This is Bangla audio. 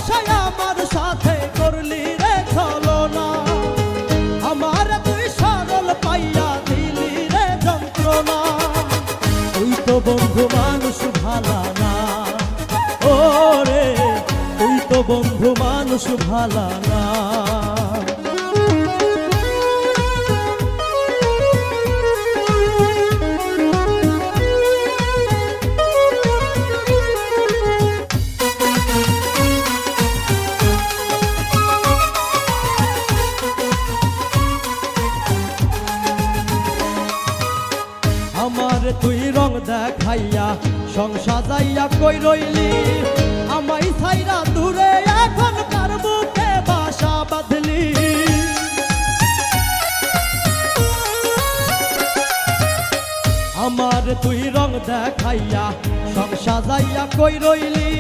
ভালোবাসায় আমার সাথে করলি রে ছলনা, আমার তুই সরল পাইয়া দিলি রে যন্ত্রণা। তুই তো বন্ধু মানুষ ভালা না, ও রে তুই তো বন্ধু মানুষ ভালা না। আমার তুই রং দেখাইয়া সং সাজাইয়া কই রইলি, আমায় ছাইরা দূরে এখন কার বুকে বাসা বাঁধলি। আমার তুই রং দেখাইয়া সং সাজাইয়া কই রইলি,